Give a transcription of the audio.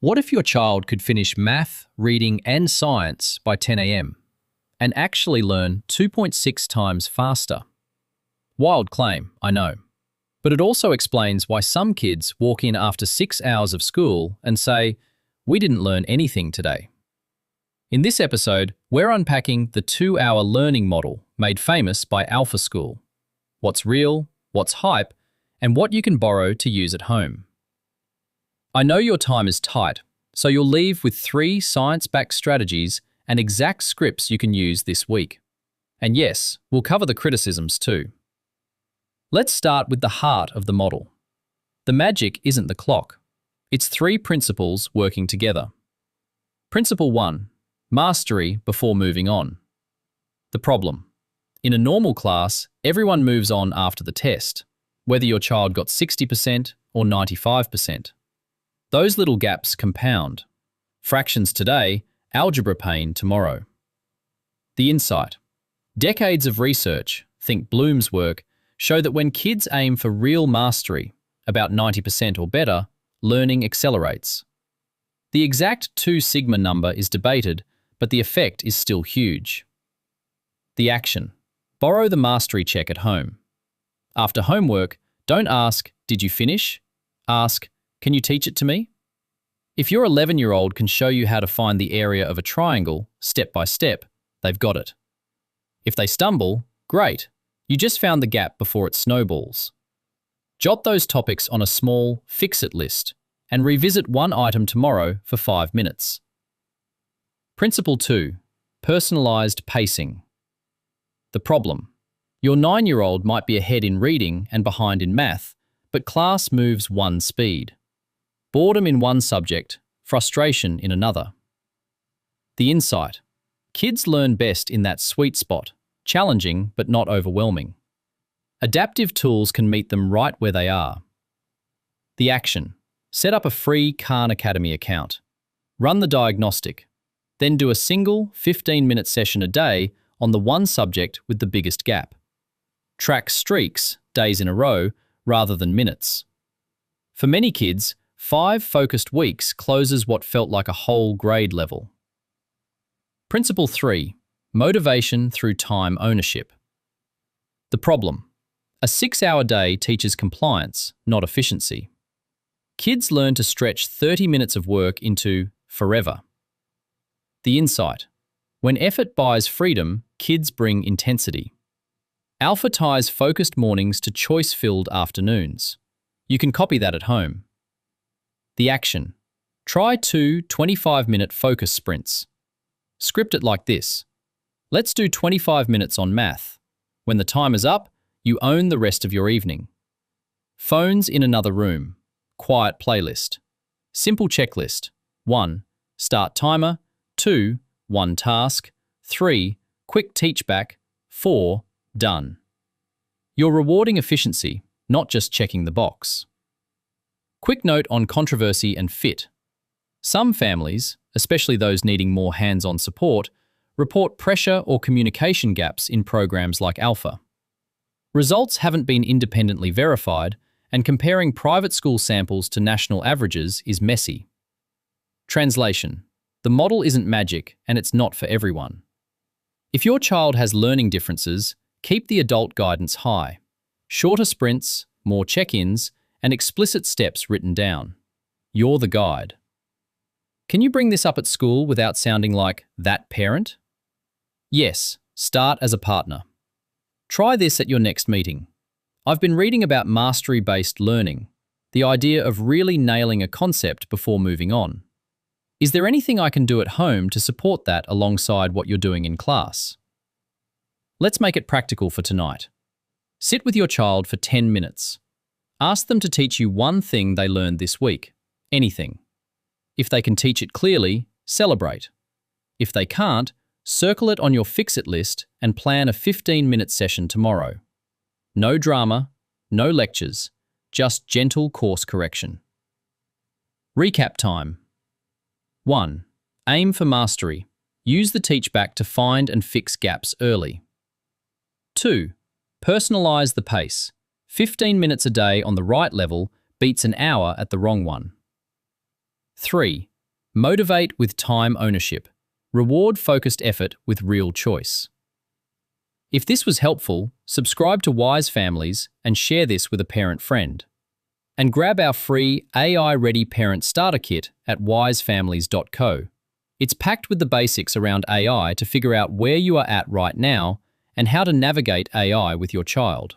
What if your child could finish math, reading and science by 10 a.m. and actually learn 2.6 times faster? Wild claim, I know. But it also explains why some kids walk in after 6 hours of school and say, "We didn't learn anything today." In this episode, we're unpacking the 2-hour learning model made famous by Alpha School. What's real, what's hype, and what you can borrow to use at home. I know your time is tight, so you'll leave with 3 science-backed strategies and exact scripts you can use this week. And yes, we'll cover the criticisms too. Let's start with the heart of the model. The magic isn't the clock. It's 3 principles working together. Principle 1. Mastery before moving on. The problem. In a normal class, everyone moves on after the test, whether your child got 60% or 95%. Those little gaps compound. Fractions today, algebra pain tomorrow. The insight. Decades of research, think Bloom's work, show that when kids aim for real mastery, about 90% or better, learning accelerates. The exact 2 sigma number is debated, but the effect is still huge. The action. Borrow the mastery check at home. After homework, don't ask, "Did you finish?" Ask, "Can you teach it to me?" If your 11-year-old can show you how to find the area of a triangle, step by step, they've got it. If they stumble, great. You just found the gap before it snowballs. Jot those topics on a small fix-it list and revisit one item tomorrow for 5 minutes. Principle 2. Personalized pacing. The problem. Your 9-year-old might be ahead in reading and behind in math, but class moves one speed. Boredom in one subject, frustration in another. The insight. Kids learn best in that sweet spot, challenging but not overwhelming. Adaptive tools can meet them right where they are. The action. Set up a free Khan Academy account. Run the diagnostic. Then do a single 15-minute session a day on the one subject with the biggest gap. Track streaks, days in a row, rather than minutes. For many kids, 5 focused weeks closes what felt like a whole grade level. Principle 3. Motivation through time ownership. The problem. A 6-hour day teaches compliance, not efficiency. Kids learn to stretch 30 minutes of work into forever. The insight. When effort buys freedom, kids bring intensity. Alpha ties focused mornings to choice-filled afternoons. You can copy that at home. The action. Try 2 25-minute focus sprints. Script it like this. Let's do 25 minutes on math. When the time is up, you own the rest of your evening. Phones in another room. Quiet playlist. Simple checklist. 1. Start timer. 2. 1 task. 3. Quick teach back. 4. Done. You're rewarding efficiency, not just checking the box. Quick note on controversy and fit. Some families, especially those needing more hands-on support, report pressure or communication gaps in programs like Alpha. Results haven't been independently verified, and comparing private school samples to national averages is messy. Translation. The model isn't magic, and it's not for everyone. If your child has learning differences, keep the adult guidance high. Shorter sprints, more check-ins, and explicit steps written down. You're the guide. Can you bring this up at school without sounding like that parent? Yes, start as a partner. Try this at your next meeting. I've been reading about mastery-based learning, the idea of really nailing a concept before moving on. Is there anything I can do at home to support that alongside what you're doing in class? Let's make it practical for tonight. Sit with your child for 10 minutes. Ask them to teach you one thing they learned this week, anything. If they can teach it clearly, celebrate. If they can't, circle it on your fix-it list and plan a 15-minute session tomorrow. No drama, no lectures, just gentle course correction. Recap time. 1. Aim for mastery. Use the teach back to find and fix gaps early. 2. Personalize the pace. 15 minutes a day on the right level beats an hour at the wrong one. 3. Motivate with time ownership. Reward focused effort with real choice. If this was helpful, subscribe to Wise Families and share this with a parent friend. And grab our free AI-ready parent starter kit at wisefamilies.co. It's packed with the basics around AI to figure out where you are at right now and how to navigate AI with your child.